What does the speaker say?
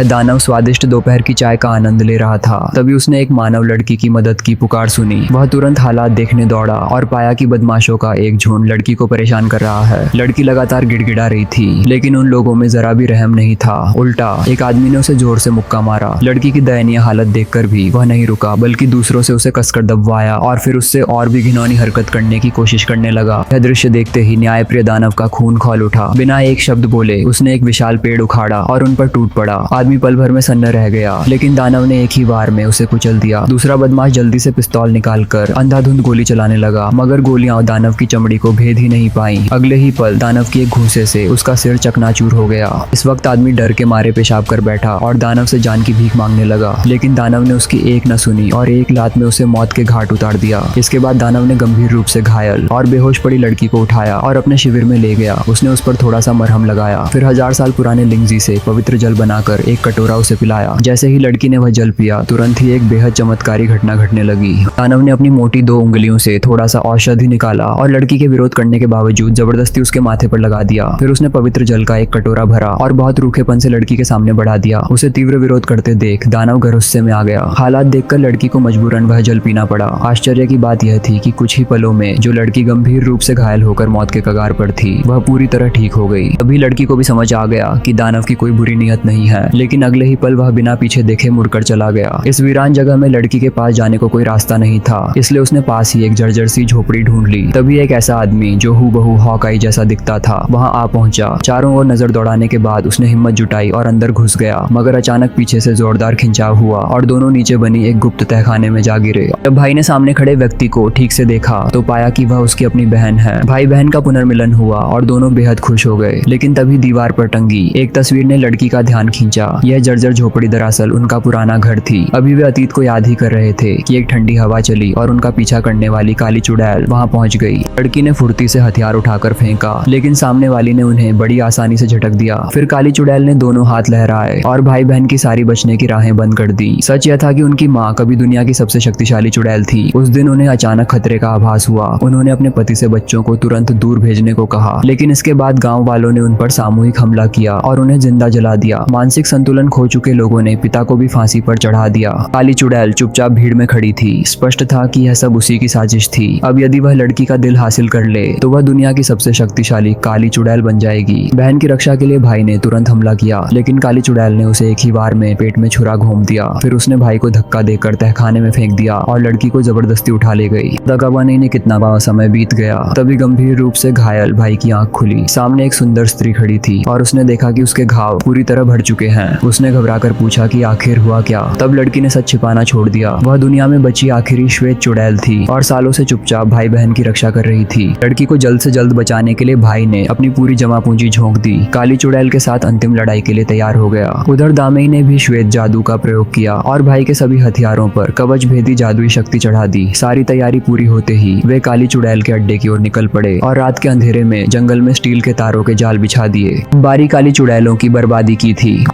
दानव स्वादिष्ट दोपहर की चाय का आनंद ले रहा था। तभी उसने एक मानव लड़की की मदद की पुकार सुनी। वह तुरंत हालात देखने दौड़ा और पाया कि बदमाशों का एक झुंड लड़की को परेशान कर रहा है। लड़की लगातार गिड़गिड़ा रही थी, लेकिन उन लोगों में जरा भी रहम नहीं था। उल्टा एक आदमी ने उसे जोर से मुक्का मारा। लड़की की दयनीय हालत देखकर भी वह नहीं रुका, बल्कि दूसरों से उसे कसकर दबवाया और फिर उससे और भी घिनौनी हरकत करने की कोशिश करने लगा। यह दृश्य देखते ही न्यायप्रिय दानव का खून खौल उठा। बिना एक शब्द बोले उसने एक विशाल पेड़ उखाड़ा और उन पर टूट पड़ा। आदमी पल भर में सन्न रह गया, लेकिन दानव ने एक ही बार में उसे कुचल दिया। दूसरा बदमाश जल्दी से पिस्तौल निकालकर अंधाधुंध गोली चलाने लगा, मगर गोलियां दानव की चमड़ी को भेद ही नहीं पाई। अगले ही पल दानव की एक घूंसे से उसका सिर चकनाचूर हो गया। इस वक्त आदमी डर के मारे पेशाब कर बैठा और दानव से जान की भीख मांगने लगा, लेकिन दानव ने उसकी एक न सुनी और एक लात में उसे मौत के घाट उतार दिया। इसके बाद दानव ने गंभीर रूप से घायल और बेहोश पड़ी लड़की को उठाया और अपने शिविर में ले गया। उसने उस पर थोड़ा सा मरहम लगाया, फिर 1000 साल पुराने लिंगजी से पवित्र जल बनाकर एक कटोरा उसे पिलाया। जैसे ही लड़की ने वह जल पिया, तुरंत ही एक बेहद चमत्कारी घटना घटने लगी। दानव ने अपनी मोटी 2 उंगलियों से थोड़ा सा औषधि निकाला और लड़की के विरोध करने के बावजूद जबरदस्ती उसके माथे पर लगा दिया। फिर उसने पवित्र जल का एक कटोरा भरा और बहुत रूखेपन से लड़की के सामने बढ़ा दिया। उसे तीव्र विरोध करते देख दानव गुस्से में आ गया। हालात देखकर लड़की को मजबूरन वह जल पीना पड़ा। आश्चर्य की बात यह थी कि कुछ ही पलों में जो लड़की गंभीर रूप से घायल होकर मौत के कगार पर थी, वह पूरी तरह ठीक हो गई। अभी लड़की को भी समझ आ गया कि दानव की कोई बुरी नीयत नहीं है, लेकिन अगले ही पल वह बिना पीछे देखे मुड़कर चला गया। इस वीरान जगह में लड़की के पास जाने को कोई रास्ता नहीं था, इसलिए उसने पास ही एक जर्जर सी झोपड़ी ढूंढ ली। तभी एक ऐसा आदमी जो हूबहू हॉकाई जैसा दिखता था वहां आ पहुंचा। चारों ओर नजर दौड़ाने के बाद उसने हिम्मत जुटाई और अंदर घुस गया, मगर अचानक पीछे से जोरदार खिंचाव हुआ और दोनों नीचे बनी एक गुप्त तहखाने में जा गिरे। जब भाई ने सामने खड़े व्यक्ति को ठीक से देखा तो पाया कि वह उसकी अपनी बहन है। भाई बहन का पुनर्मिलन हुआ और दोनों बेहद खुश हो गए, लेकिन तभी दीवार पर टंगी एक तस्वीर ने लड़की का ध्यान खींचा। यह जर्जर झोपड़ी दरअसल उनका पुराना घर थी। अभी वे अतीत को याद ही कर रहे थे कि एक ठंडी हवा चली और उनका पीछा करने वाली काली चुड़ैल वहां पहुंच गई। लड़की ने फुर्ती से हथियार उठाकर फेंका, लेकिन सामने वाली ने उन्हें बड़ी आसानी से झटक दिया। फिर काली चुड़ैल ने दोनों हाथ लहराए और भाई बहन की सारी बचने की राहें बंद कर दी। सच यह था कि उनकी माँ कभी दुनिया की सबसे शक्तिशाली चुड़ैल थी। उस दिन उन्हें अचानक खतरे का आभास हुआ। उन्होंने अपने पति से बच्चों को तुरंत दूर भेजने को कहा, लेकिन इसके बाद गांव वालों ने उन पर सामूहिक हमला किया और उन्हें जिंदा जला दिया। मानसिक संतुलन खो चुके लोगों ने पिता को भी फांसी पर चढ़ा दिया। काली चुड़ैल चुपचाप भीड़ में खड़ी थी। स्पष्ट था कि यह सब उसी की साजिश थी। अब यदि वह लड़की का दिल हासिल कर ले तो वह दुनिया की सबसे शक्तिशाली काली चुड़ैल बन जाएगी। बहन की रक्षा के लिए भाई ने तुरंत हमला किया, लेकिन काली चुड़ैल ने उसे एक ही बार में पेट में छुरा घोंप दिया। फिर उसने भाई को धक्का देकर तहखाने में फेंक दिया और लड़की को जबरदस्ती उठा ले गई। दगा नहीं कितना समय बीत गया, तभी गंभीर रूप से घायल भाई की आंख खुली। सामने एक सुंदर स्त्री खड़ी थी और उसने देखा कि उसके घाव पूरी तरह भर चुके हैं। उसने घबराकर पूछा कि आखिर हुआ क्या। तब लड़की ने सच छिपाना छोड़ दिया। वह दुनिया में बची आखिरी श्वेत चुड़ैल थी और सालों से चुपचाप भाई बहन की रक्षा कर रही थी। लड़की को जल्द से जल्द बचाने के लिए भाई ने अपनी पूरी जमा पूंजी झोंक दी। काली चुड़ैल के साथ अंतिम लड़ाई के लिए तैयार हो गया। उधर दामेई ने भी श्वेत जादू का प्रयोग किया और भाई के सभी हथियारों पर कवच भेदी जादुई शक्ति चढ़ा दी। सारी तैयारी पूरी होते ही वे काली चुड़ैल के अड्डे की ओर निकल पड़े और रात के अंधेरे में जंगल में स्टील के तारों के जाल बिछा दिए। बारी काली चुड़ैलों की बर्बादी की थी।